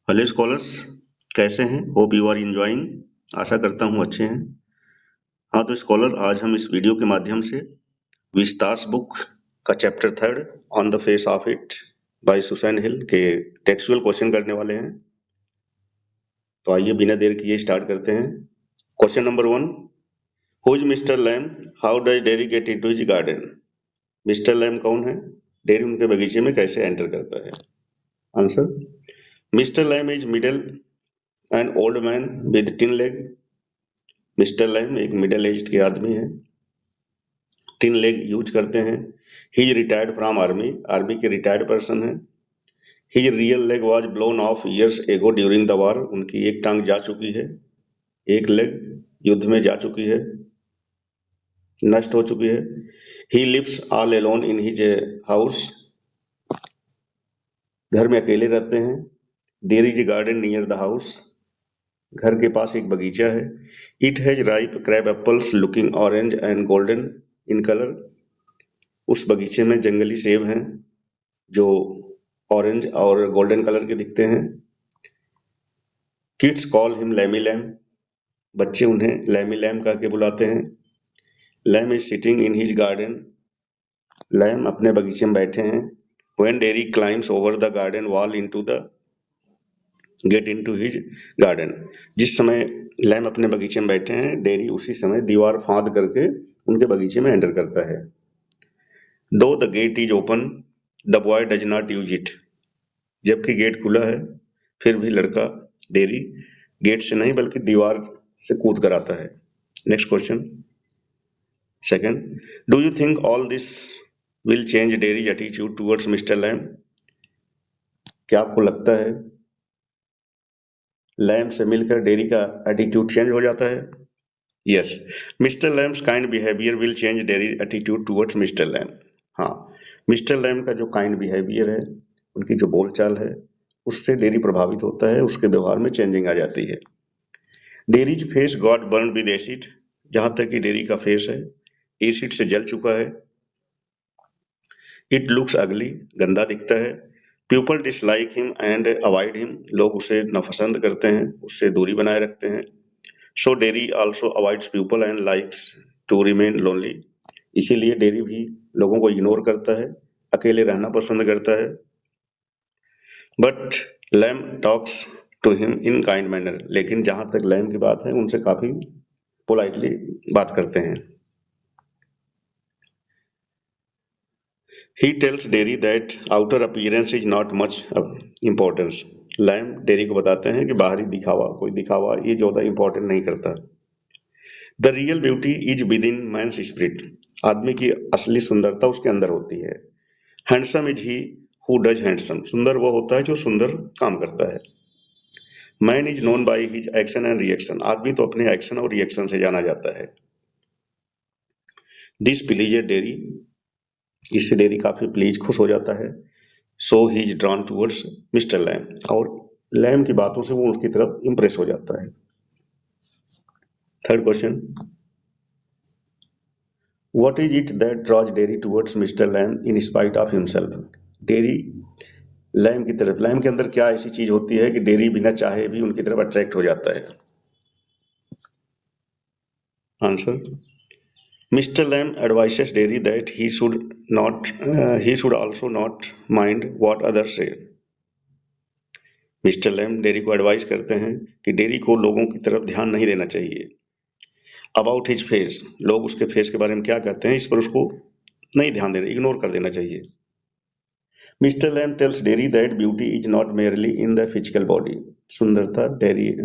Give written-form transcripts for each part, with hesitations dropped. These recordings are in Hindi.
हेलो स्कॉलर्स, कैसे हैं? Hope you are enjoying. आशा करता हूँ अच्छे हैं। हाँ तो स्कॉलर, आज हम इस वीडियो के माध्यम से विस्तास बुक का chapter 3 on the face of it by Susan Hill के टेक्सचुअल क्वेश्चन करने वाले हैं। तो आइए बिना देर किए स्टार्ट करते हैं। Question number 1, who is Mr Lamb, how does Derry get into his garden? Mr Lamb कौन है? डेरी उनके बगीचे में कैसे एंटर करता है? Answer, Mr Lamb is middle an old man with tin leg. Mr Lamb एक मिडिल एज्ड के आदमी हैं, टिन लेग यूज करते हैं। He retired from army, army के रिटायर्ड पर्सन है। He real leg was blown off years ago during the war, उनकी एक टांग जा चुकी है, एक लेग युद्ध में जा चुकी है, नष्ट हो चुकी है। He lives all alone in his house, घर में अकेले रहते हैं। There is a garden near the house, घर के पास एक बगीचा है। It has ripe crab apples looking orange and golden in colour, उस बगीचे में जंगली सेब हैं जो ऑरेंज और गोल्डन कलर के दिखते हैं। Kids call him Lamey Lamb, बच्चे उन्हें लैमी लैम कह के बुलाते हैं। Lamb is sitting in his garden, Lamb अपने बगीचे में बैठे हैं। When Derry climbs over the garden wall into the gate into his garden, जिस समय लैम अपने बगीचे में बैठे हैं, डेरी उसी समय दीवार फांद करके उनके बगीचे में एंटर करता है। Though the gate is open the boy does not use it, जबकि गेट खुला है फिर भी लड़का डेरी गेट से नहीं बल्कि दीवार से कूद कर आता है। Next question second, do you think all this will change Derry's attitude towards Mr Lamb? क्या आपको लगता है लैम से मिलकर डेरी का एटीट्यूड चेंज हो जाता है? Yes, Mr Lamb's kind behaviour will change Derry attitude towards Mr Lamb. हाँ, मिस्टर लैम का जो काइंड बिहेवियर है, उनकी जो बोलचाल है, उससे डेरी प्रभावित होता है, उसके व्यवहार में चेंजिंग आ जाती है। Dairies face got burn with acid, जहां तक कि डेरी का फेस है एसिड से जल चुका है। इट लुक्स अगली, गंदा दिखता है। People dislike him and avoid him, लोग उसे नापसंद करते हैं, उससे दूरी बनाए रखते हैं। So Derry also avoids people and likes to remain lonely, इसीलिए डेरी भी लोगों को इग्नोर करता है, अकेले रहना पसंद करता है। But Lamb talks to him in kind manner, लेकिन जहां तक लैम की बात है उनसे काफी पोलाइटली बात करते हैं। He tells Derry that outer appearance is not much importance, Lamb Derry को बताते हैं कि बाहरी दिखावा, कोई दिखावा ये ज्यादा इंपॉर्टेंट नहीं करता। The real beauty is within man's spirit, आदमी की असली सुंदरता उसके अंदर होती है। Handsome is he who does handsome, सुंदर वो होता है जो सुंदर काम करता है। Man is known by his action and reaction, आदमी तो अपने एक्शन और रिएक्शन से जाना जाता है। दिस प्लीजेड डेरी, इससे डेरी काफी प्लीज, खुश हो जाता है। So he is drawn towards Mr Lamb, और लैम की बातों से वो उसकी तरफ इंप्रेस हो जाता है। Third question, what is it that draws Derry towards Mr Lamb in spite of himself? Derry Lamb की तरफ, लैम के अंदर क्या ऐसी चीज होती है कि डेरी बिना चाहे भी उनकी तरफ अट्रैक्ट हो जाता है? Answer, Mr. Lamb advises Derry that he should also not mind what others say. Mr Lamb Derry को एडवाइस करते हैं कि डेरी को लोगों की तरफ ध्यान नहीं देना चाहिए। अबाउट हिज फेस, लोग उसके फेस के बारे में क्या कहते हैं इस पर उसको नहीं ध्यान देना, इग्नोर कर देना चाहिए। Mr Lamb tells Derry that beauty is not merely in the physical body, सुंदरता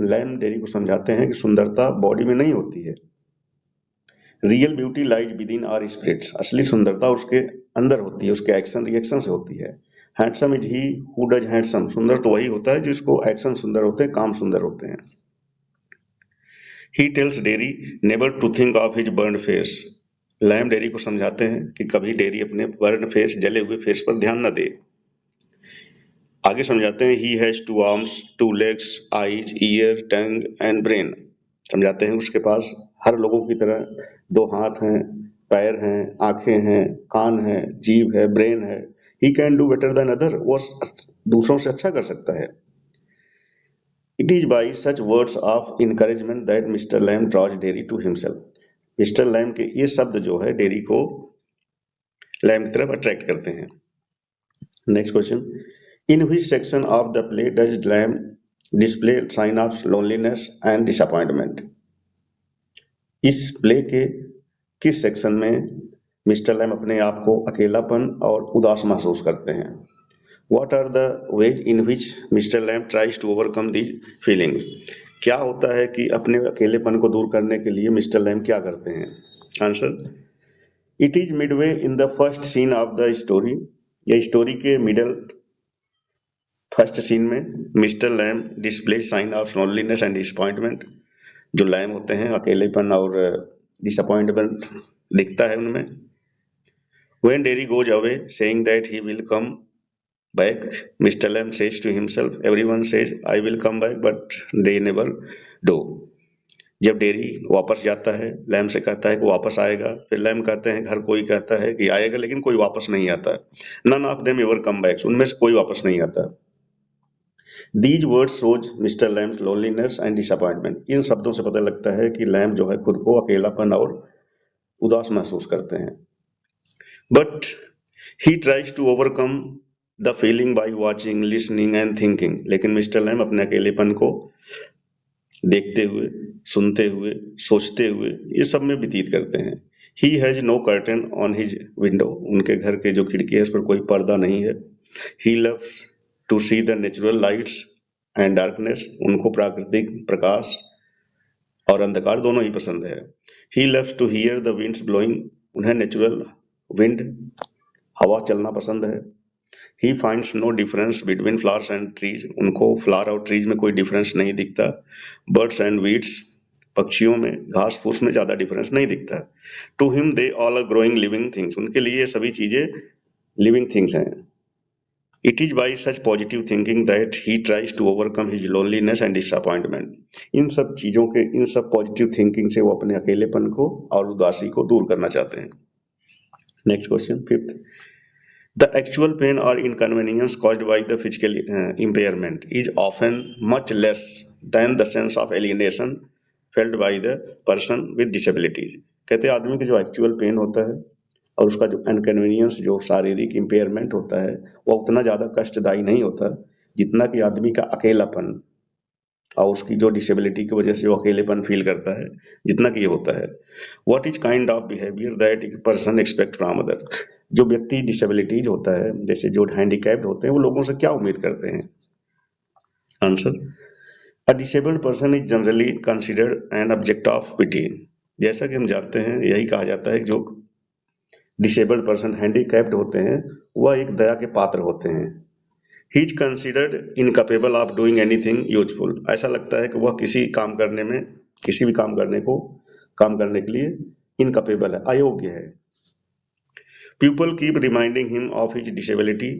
लैम डेरी को समझाते हैं कि सुंदरता बॉडी में नहीं होती है। Real beauty lies within our spirits, असली सुंदरता उसके अंदर होती है, उसके एक्शन रिएक्शन से होती है। Handsome is he who does handsome, सुंदर तो वही होता है जिसको एक्शन सुंदर होते हैं, काम सुंदर होते हैं। He tells Derry never to think of his burn face, Lamb Derry को समझाते हैं कि कभी डेरी अपने बर्न फेस, जले हुए फेस पर ध्यान न दे। आगे समझाते हैं, he has 2 arms 2 legs eyes ear tongue and brain, समझाते हैं उसके पास हर लोगों की तरह 2 हाथ हैं, पैर हैं, आंखें हैं, कान है, जीभ है, ब्रेन है। He can do better than other, वो दूसरों से अच्छा कर सकता है। It is by such words of encouragement that Mr. Lamb draws Derry to himself. Mr Lamb के ये शब्द जो है डेरी को लैम की तरफ अट्रैक्ट करते हैं। Next question, in which section of the play does Lamb display sign of loneliness and disappointment? इस प्ले के किस सेक्शन में मिस्टर लैम अपने आप को अकेलापन और उदास महसूस करते हैं? What are the ways in which Mr. Lamb tries to overcome these feelings? क्या होता है कि अपने अकेलेपन को दूर करने के लिए मिस्टर लैम क्या करते हैं? Answer, it is midway in the first scene of the story. यह स्टोरी के मिडल फर्स्ट सीन में Mr Lamb display sign of loneliness and disappointment. जो लैम होते हैं अकेलेपन और डिसअपॉइंटमेंट दिखता है उनमें। When Derry goes away saying that he will come back, Mr. Lamb says to himself, everyone says I will come back but they never do. जब डेरी वापस जाता है, लैम से कहता है कि वापस आएगा, फिर लैम कहते हैं, हर कोई कहता है कि आएगा, लेकिन कोई वापस नहीं आता। None of them ever come back, उनमें से कोई वापस नहीं आता। These words shows Mr. Lamb's loneliness and disappointment. इन शब्दों से पता लगता है कि लैम जो है खुद को अकेलापन और उदास महसूस करते हैं। But he tries to overcome the feeling by watching, listening and thinking. लेकिन मिस्टर लैम अपने अकेलेपन को देखते हुए, सुनते हुए, सोचते हुए ये सब में व्यतीत करते हैं। He has no curtain on his window. उनके घर के जो खिड़की है उस पर कोई पर्दा नहीं है। He loves to see the natural lights and darkness. उनको प्राकृतिक प्रकाश और अंधकार दोनों ही पसंद है। He loves to hear the winds blowing. उन्हें नेचुरल विंड, हवा चलना पसंद है। He finds no difference between flowers and trees. उनको फ्लावर और ट्रीज में कोई डिफरेंस नहीं दिखता। Birds and weeds, पक्षियों में, घास फूस में ज्यादा डिफरेंस नहीं दिखता। To him they all are growing living things. उनके लिए ये सभी चीजें लिविंग थिंग्स हैं। It is by such positive thinking that he tries to overcome his loneliness and disappointment. इन सब चीजों के, इन सब पॉजिटिव थिंकिंग से वो अपने अकेलेपन को और उदासी को दूर करना चाहते हैं। Next question, fifth, the actual pain or inconvenience caused by the physical impairment is often much less than the sense of alienation felt by the person with disabilities. कहते हैं आदमी का जो एक्चुअल पेन होता है और उसका जो इनकन्वीनियंस, जो शारीरिक इम्पेयरमेंट होता है, वह उतना ज्यादा कष्टदायी नहीं होता जितना कि आदमी का अकेलापन और उसकी जो डिसेबिलिटी की वजह से जो अकेलेपन फील करता है, जितना कि ये होता है। What is kind of behaviour that a person expect from other? जो व्यक्ति डिसेबिलिटीज होता है, जैसे जो हैंडीकैप्ड होते हैं, वो लोगों से क्या उम्मीद करते हैं? Answer, a disabled person is generally considered an object of pity. जैसा कि हम जानते हैं, यही कहा जाता है जो डिसेबल्ड पर्सन, हैंडीकैप्ड होते हैं, वह एक दया के पात्र होते हैं। He is considered incapable of doing anything useful. ऐसा लगता है कि वह किसी काम करने में, किसी भी काम करने के लिए इनकैपेबल है, अयोग्य है। People keep reminding him of his disability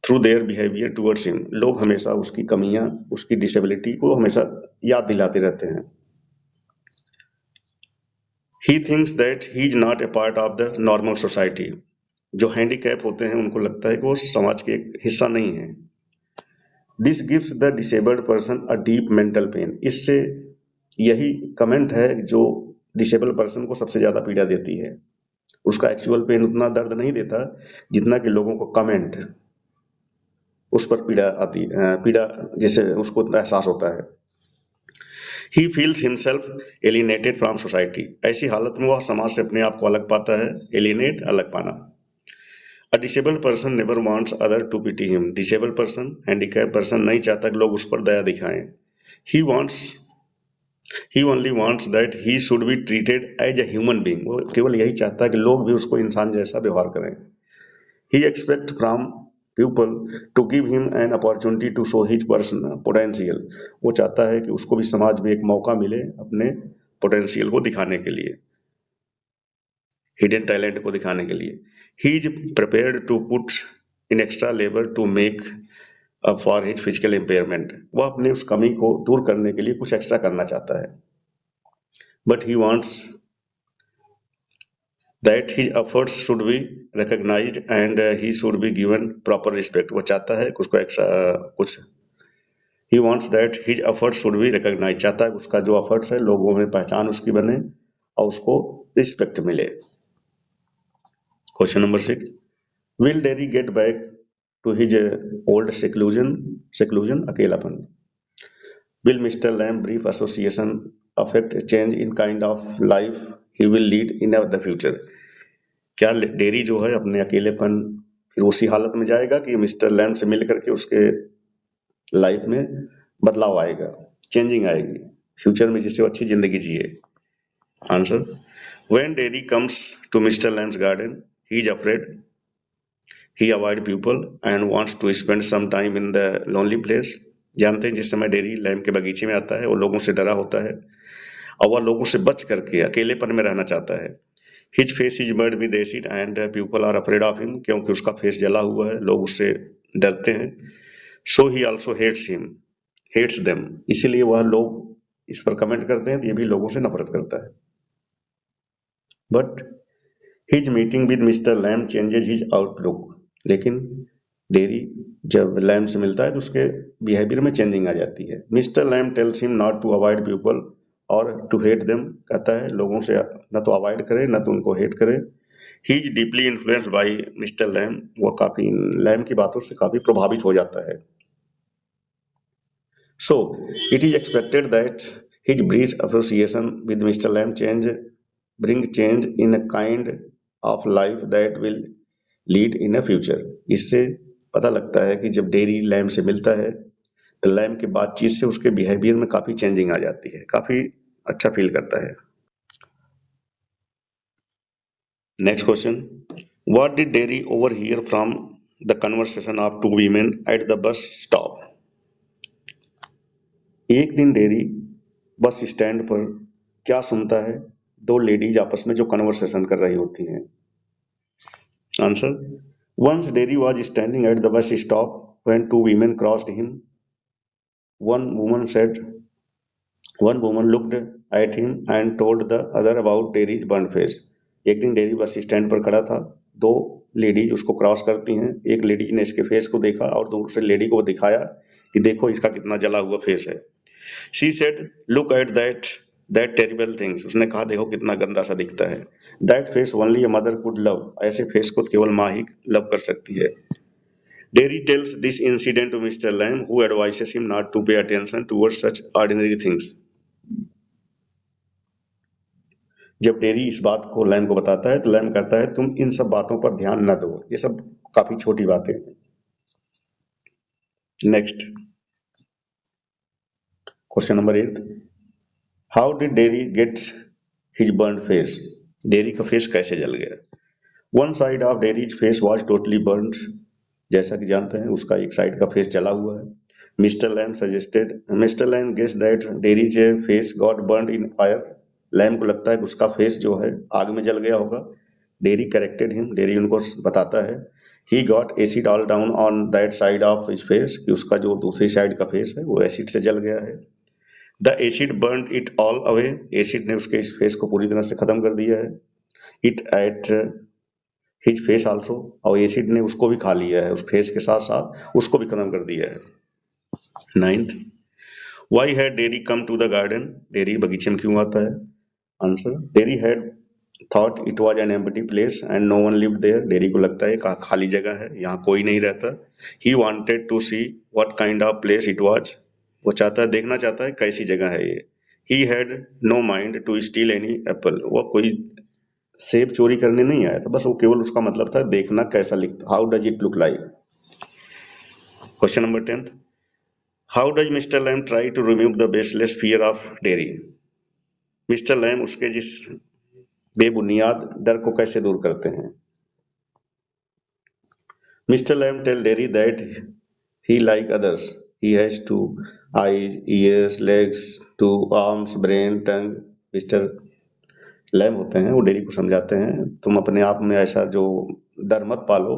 through their behaviour towards him. लोग हमेशा उसकी कमियां, उसकी डिसेबिलिटी को हमेशा याद दिलाते रहते हैं। He thinks that he is not a part of the normal society. जो हैंडीकैप होते हैं उनको लगता है कि वो समाज के एक हिस्सा नहीं है। This gives the disabled person a deep mental pen. इससे यही कमेंट है जो डिसेबल्ड पर्सन को सबसे ज्यादा पीड़ा देती है। उसका एक्चुअल पेन उतना दर्द नहीं देता जितना कि लोगों को कमेंट, उस पर पीड़ा जिसे उसको उतना एहसास होता है। He feels himself alienated from society. ऐसी हालत में वह समाज से अपने आप को अलग पाता है। एलिनेट, अलग पाना। A disabled person never wants other to pity him. Disabled person, handicapped person नहीं चाहता कि लोग उस पर दया दिखाएं। He only wants that he should be treated as a human being. वो केवल यही चाहता है कि लोग भी उसको इंसान जैसा व्यवहार करें। He expects from people to give him an opportunity to show his potential. वो चाहता है कि उसको भी समाज में एक मौका मिले अपने पोटेंशियल को दिखाने के लिए, हिडन टैलेंट को दिखाने के लिए। He is prepared to put in extra labor to make up for his physical impairment. वह अपने उस कमी को दूर करने के लिए कुछ एक्स्ट्रा करना चाहता है। But he wants that his efforts should be recognized and he should be given proper respect. वो चाहता है कि उसको एक्स्ट्रा कुछ, he wants that his efforts should be recognise, चाहता है उसका जो एफर्ट्स है लोगों में पहचान उसकी बने और उसको रिस्पेक्ट मिले। Question number 6, will Derry get back to his old seclusion अकेलापन? Will Mr Lamb brief association affect change in kind of life he will lead in the future? क्या डेरी जो है अपने अकेलेपन फिर उसी हालत में जाएगा कि मिस्टर लैम से मिल करके उसके लाइफ में बदलाव आएगा, चेंजिंग आएगी, फ्यूचर में जिससे वो अच्छी जिंदगी जिए? Answer, when Derry comes to Mr Lamb's garden he is afraid, he avoid people and wants to spend some time in the lonely place. जानते हैं जिस समय डेरी लैम के बगीचे में आता है वो लोगों से डरा होता है और वह लोगों से बच करके अकेलेपन में रहना चाहता है। His face is burned with acid and people are afraid of him, क्योंकि उसका फेस जला हुआ है, लोग उससे डरते हैं। सो ही ऑल्सो हेट्स देम, इसीलिए वह लोग इस पर कमेंट करते हैं तो ये भी लोगों से नफरत करता है। But his meeting with Mr Lamb changes his outlook, लेकिन डेरी जब लैम से मिलता है तो उसके बिहेवियर में चेंजिंग आ जाती है। Mr Lamb tells him not to avoid people और टू हेट देम, कहता है लोगों से न तो अवॉइड करे न तो उनको हेट करे। He is deeply influenced by Mr Lamb, वह काफी लैम की बातों से काफी प्रभावित हो जाता है। So it is expected that his brief association with Mr. Lamb bring change in a kind of life that will lead in a future. इससे पता लगता है कि जब डेरी लैम से मिलता है तो लैम की बातचीत से उसके बिहेवियर में काफी चेंजिंग आ जाती है, काफी अच्छा फील करता है। Next question, what did dairy overhear from the conversation of two women at the bus stop? एक दिन डेरी बस स्टैंड पर क्या सुनता है दो लेडीज आपस में जो कन्वर्सेशन कर रही होती हैं? Answer, once Derry was standing at the bus stop when two women crossed him, one woman said, one woman looked at him and told the other about Derry's burn face. एक दिन डेरी बस स्टैंड पर खड़ा था, दो लेडीज उसको क्रॉस करती हैं, एक लेडीज ने इसके फेस को देखा और दूसरे लेडी को दिखाया कि देखो इसका कितना जला हुआ फेस है। She said, "Look at that terrible things." उसने कहा देखो कितना गंदा सा दिखता है। That face only a mother could love. ऐसे फेस को केवल माँ ही लव कर सकती है। Derry tells this incident to Mr. Lamb, who advises him not to pay attention towards such ordinary things. जब डेरी इस बात को लैम को बताता है तो लैम कहता है तुम इन सब बातों पर ध्यान न दो, ये सब काफी छोटी बातें हैं। Next question number 8, how did dairy get his burn face? Dairy का फेस कैसे जल गया? One side of dairies face was totally burned, जैसा कि जानते हैं उसका एक साइड का फेस जला हुआ है। Mr Lamb guess that Derry's face got burned in fire, Lamb को लगता है कि उसका फेस जो है आग में जल गया होगा। डेरी करेक्टेड हिम, डेरी उनको बताता है he got acid all down on that side of his face, कि उसका जो दूसरी साइड का फेस है वो एसिड से जल गया है। The acid burned it all away, acid ने उसके इस फेस को पूरी तरह से खत्म कर दिया है। It at his face also, और एसिड ने उसको भी खा लिया है, उस फेस के साथ साथ उसको भी खत्म कर दिया है। 9th, why had Derry come to the garden? Derry बगीचे में क्यों आता है? Answer, Derry had thought it was an empty place and no one lived there, Derry को लगता है खाली जगह है, यहाँ कोई नहीं रहता। He wanted to see what kind of place it was, वो देखना चाहता है कैसी जगह है ये। He had no mind to steal any apple, वो कोई सेब चोरी करने नहीं आया था, बस वो केवल उसका मतलब था देखना कैसा लिखता, how does it look like. Question number 10, how does Mr Lamb try to remove the baseless fear of Derry? Mr Lamb उसके जिस बेबुनियाद डर को कैसे दूर करते हैं? Mr Lamb tell Derry that he like others, he has two eyes, ears, legs, two arms, brain, tongue. Mr Lamb होते हैं वो डेरी को समझाते हैं तुम अपने आप में ऐसा जो डर मत पालो,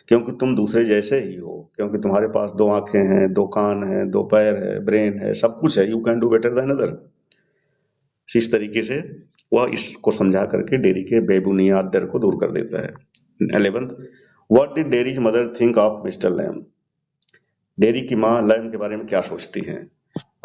क्योंकि तुम दूसरे जैसे ही हो, क्योंकि तुम्हारे पास दो आंखें हैं, दो कान हैं, दो पैर है, ब्रेन है, सब कुछ है, you can do better than other. इस तरीके से वह इसको समझा करके डेरी के बेबुनियाद डर को दूर कर देता है। 11th, what did Derry's mother think of Mr Lamb? Derry की माँ लैम के बारे में क्या सोचती हैं?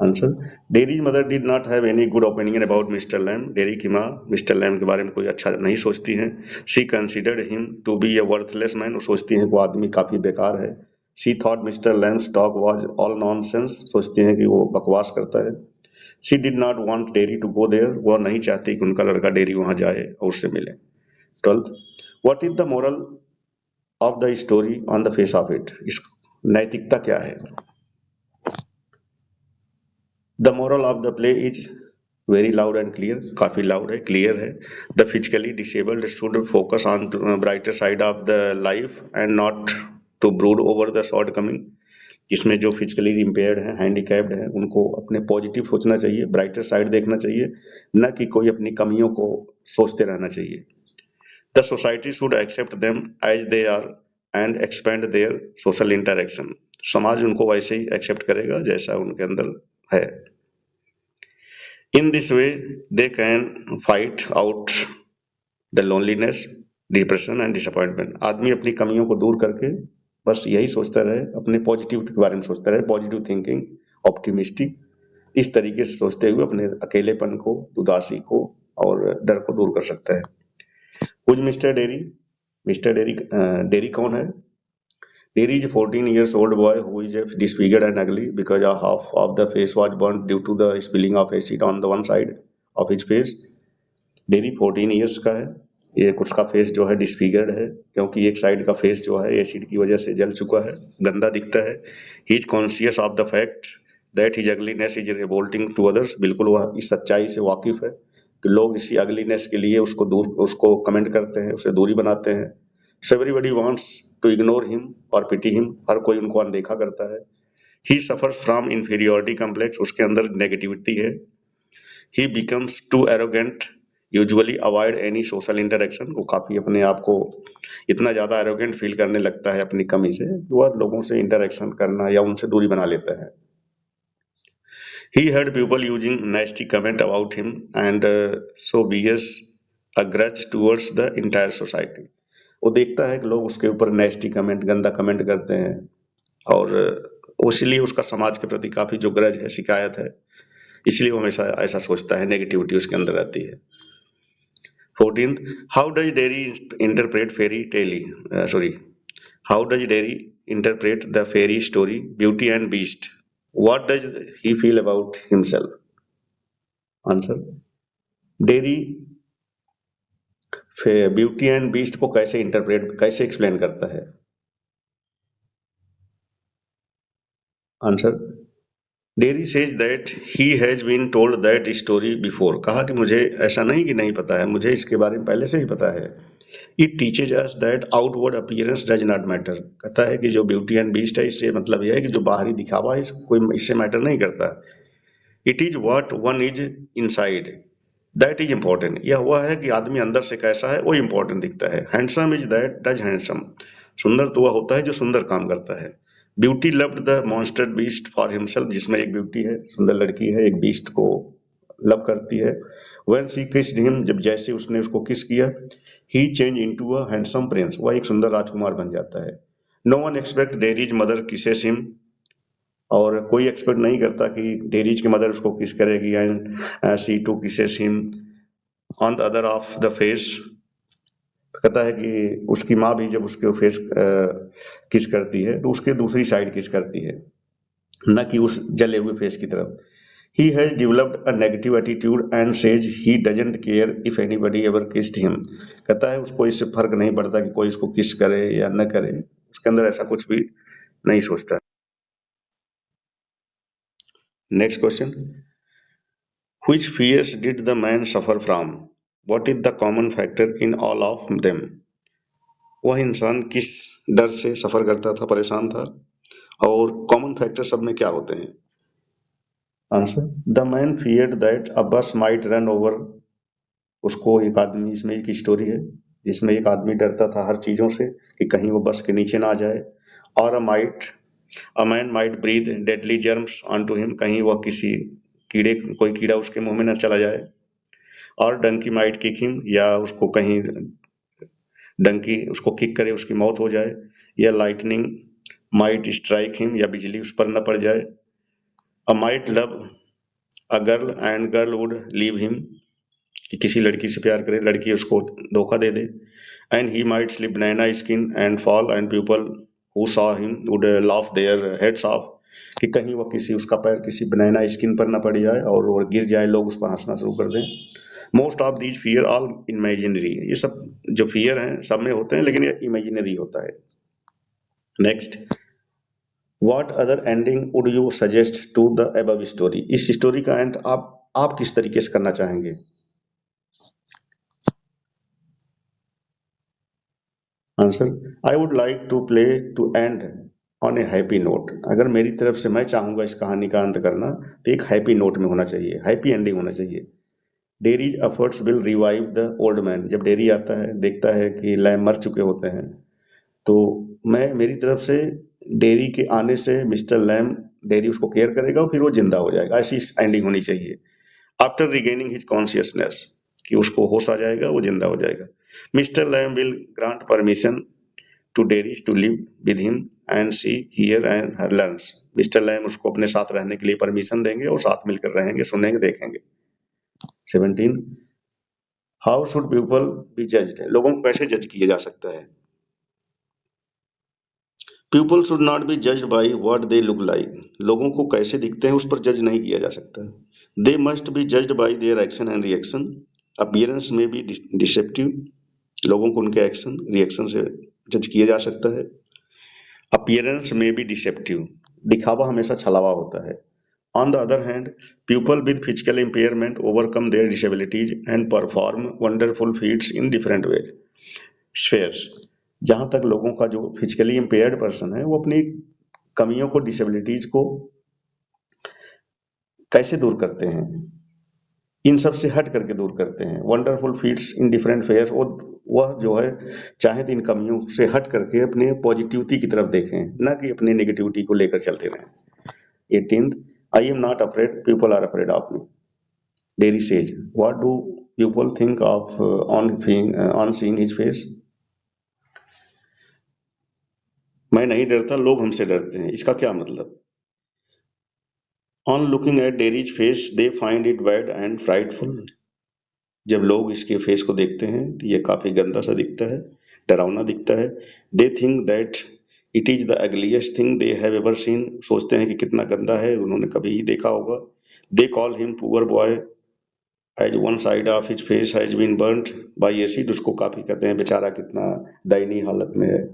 Answer, Derry's mother did not have any good opinion about Mr Lamb. Derry की माँ मिस्टर लैम के बारे में कोई अच्छा नहीं सोचती हैं। She considered him to be a worthless man. वो सोचती हैं कि वो आदमी काफी बेकार है। She thought Mr Lamb's talk was all nonsense. सोचती हैं कि वो बकवास करता है। She did not want Derry to go there. वो नहीं चाहती कि उनका लड़का डेरी वहां जाए और उससे मिले। 12th, what is the moral of the story on the face of it? इस नैतिकता क्या है? The moral of the play is very loud and clear. काफी लाउड है, क्लियर है। The physically disabled should focus on brighter side of the life and not to brood over the shortcoming. इसमें जो फिजिकली इम्पेयर्ड है, हैंडीकैप्ड है, उनको अपने पॉजिटिव सोचना चाहिए, ब्राइटर साइड देखना चाहिए, न कि कोई अपनी कमियों को सोचते रहना चाहिए। The society should accept them as they are and expand their social interaction. समाज उनको वैसे ही एक्सेप्ट करेगा जैसा उनके अंदर है। In this way, they can fight out the loneliness, depression and disappointment. आदमी अपनी कमियों को दूर करके बस यही सोचता रहे, अपने पॉजिटिव के बारे में सोचता रहे, पॉजिटिव थिंकिंग, ऑप्टिमिस्टिक, इस तरीके से सोचते हुए अपने अकेलेपन को, उदासी को और डर को दूर कर सकता है। Who's Mr Derry? Mr Derry, Derry कौन है? There is a 14 years old boy who is disfigured and ugly because half of the face was burnt due to the spilling of acid on the one side of his face. Dairy 14 years का है। ये उसका फेस जो है डिसफिगर्ड है क्योंकि एक साइड का फेस जो है एसिड की वजह से जल चुका है, गंदा दिखता है। He is conscious of the fact that his ugliness is revolting to others. बिल्कुल वह इस सच्चाई से वाकिफ है कि लोग इसी अगलीनेस के लिए उसको कमेंट करते हैं, उसे दूरी बनाते हैं। So everybody wants to ignore him और पिटी हिम। हर कोई उनको अनदेखा करता है। He suffers from inferiority complex. उसके अंदर नेगेटिविटी है। He becomes too arrogant, usually avoid any social interaction. वो काफी अपने आप को इतना ज्यादा एरोगेंट फील करने लगता है अपनी कमी से, वह लोगों से इंटरेक्शन करना या उनसे दूरी बना लेता है। He heard people using nasty comment about him and so bears a grudge towards the entire society. वो देखता है कि लोग उसके ऊपर नेस्टी कमेंट, गंदा कमेंट करते हैं और इसलिए उसका समाज के प्रति काफी जो ग्रज है, शिकायत है, इसलिए वो हमेशा ऐसा सोचता है, नेगेटिविटी उसके अंदर रहती है। 14th, how does Derry interpret fairy tale? How does Derry interpret the fairy story Beauty and Beast? What does he feel about himself? Answer, Derry beauty and beast को कैसे इंटरप्रेट, कैसे एक्सप्लेन करता है? Answer, Derry says that he has been told that story before. कहा कि मुझे ऐसा नहीं कि नहीं पता है, मुझे इसके बारे में पहले से ही पता है। It teaches us that outward appearance does not matter. कहता है कि जो ब्यूटी एंड बीस्ट है, इससे मतलब यह है कि जो बाहरी दिखावा है कोई इससे मैटर नहीं करता। It is what one is inside that is important. यह हुआ है कि आदमी अंदर से कैसा है वो इंपॉर्टेंट दिखता है। Handsome is that does handsome. सुंदर तो वह होता है जो सुंदर काम करता है। Beauty loved the monster beast for himself. जिसमें एक ब्यूटी है, सुंदर लड़की है, एक बीस्ट को लव करती है। व्हेन शी किस्ड हिम, जब जैसे उसने उसको किस किया, he change into a handsome prince. वह एक सुंदर राजकुमार बन जाता है। No one expect Derry's mother kisses him. और कोई एक्सपेक्ट नहीं करता कि डेरीज की मदर उसको किस करेगी। And she too kisses him on the other of the face. कहता है कि उसकी माँ भी जब उसके फेस किस करती है तो उसके दूसरी साइड किस करती है, न कि उस जले हुए फेस की तरफ। He has developed a negative attitude and says he doesn't care if anybody ever kissed him. कहता है उसको इससे फर्क नहीं पड़ता कि कोई उसको किस करे या न करे, उसके अंदर ऐसा कुछ भी नहीं सोचता। Next question, which fears did the man suffer from? What is the common factor in all of them? वह इंसान किस डर से सफर करता था, परेशान था, और कॉमन फैक्टर सब में क्या होते हैं? Answer, the man feared that अ बस माइट रन ओवर। उसको एक आदमी, इसमें एक स्टोरी है जिसमें एक आदमी डरता था हर चीजों से कि कहीं वो बस के नीचे ना आ जाए। और a man might breathe deadly germs onto him. कहीं वह किसी कोई कीड़ा उसके मुंह में न चला जाए। और डंकी माइट किक हिम, या उसको कहीं डंकी उसको किक करे, उसकी मौत हो जाए। या लाइटनिंग माइट स्ट्राइक हिम, या बिजली उस पर न पड़ जाए। A might love a girl and girl would leave him, कि किसी लड़की से प्यार करे, लड़की उसको धोखा दे दे। And he might slip banana skin and fall and people who saw him would laugh their heads off, कि कहीं वो किसी उसका पैर किसी बनाना स्किन पर ना पड़ जाए और वो गिर जाए, लोग उस पर हंसना शुरू कर दें। Most of these fear all imaginary, ये सब जो फियर हैं सब में होते हैं, लेकिन ये इमेजिनरी होता है। Next, what other ending would you suggest to the above story, इस स्टोरी का एंड आप किस तरीके से करना चाहेंगे? Answer, I would like to play to end on a happy note, अगर मेरी तरफ से मैं चाहूंगा इस कहानी का अंत करना तो एक हैप्पी नोट में होना चाहिए, हैप्पी एंडिंग होना चाहिए। Dairies efforts will revive the old man, जब डेरी आता है देखता है कि लैम मर चुके होते हैं, तो मैं मेरी तरफ से डेरी के आने से मिस्टर लैम, डेरी उसको केयर करेगा और फिर वो जिंदा हो जाएगा, ऐसी एंडिंग होनी चाहिए। आफ्टर रिगेनिंग हिज कॉन्शियसनेस, कि उसको होश आ जाएगा, वो जिंदा हो जाएगा। Mr Lamb will grant permission to Derry's to live with him and see here and her learns, Mr Lamb उसको अपने साथ रहने के लिए परमिशन देंगे और साथ मिलकर रहेंगे, सुनेंगे, देखेंगे। 17, how should people be judged, लोगों को कैसे जज किया जा सकता है? People should not be judged by what they look like, लोगों को कैसे दिखते हैं उस पर जज नहीं किया जा सकता। They must be judged by their action and reaction, appearance में बी डिसेप्टिव, लोगों को उनके एक्शन रिएक्शन से जज किया जा सकता है। अपीयरेंस में बी डिसेप्टिव, दिखावा हमेशा छलावा होता है। On the other hand, people with physical impairment overcome their disabilities and perform wonderful feats in different way spheres, जहां तक लोगों का जो फिजिकली इम्पेयर्ड पर्सन है वो अपनी कमियों को, डिसेबिलिटीज को कैसे दूर करते हैं, इन सब से हट करके दूर करते हैं। Wonderful feats in different spheres, वह जो है चाहे तो इन कमियों से हट करके अपने पॉजिटिविटी की तरफ देखें, ना कि अपनी नेगेटिविटी को लेकर चलते रहें। 18th, I am not afraid, people are afraid of me, Derry says, what do people think of on seeing his face, मैं नहीं डरता, लोग हमसे डरते हैं, इसका क्या मतलब? On looking at dairies face they find it bad and frightful, जब लोग इसके फेस को देखते हैं तो ये काफी गंदा सा दिखता है, डरावना दिखता है। They think that it is the ugliest thing they have ever seen, सोचते हैं कि कितना गंदा है, उन्होंने कभी ही देखा होगा। They call him poor boy as one side of his face has been burnt by acid, उसको काफी कहते हैं बेचारा कितना दयनीय हालत में है।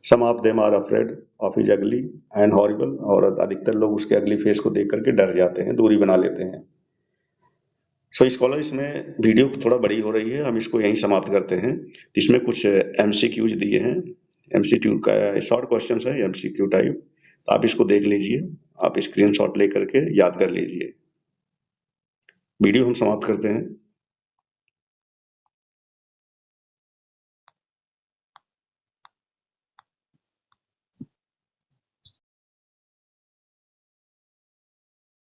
Some of them are afraid of his ugly and horrible, और अधिकतर लोग उसके अगली फेस को देख करके डर जाते हैं, दूरी बना लेते हैं। सो स्कॉलर, इसमें वीडियो थोड़ा बड़ी हो रही है, हम इसको यहीं समाप्त करते हैं। इसमें कुछ एमसीक्यूज दिए हैं, एमसीक्यू का शॉर्ट क्वेश्चंस है, एमसीक्यू टाइप, तो आप इसको देख लीजिए, आप स्क्रीनशॉट लेकर के याद कर लीजिए। वीडियो हम समाप्त करते हैं।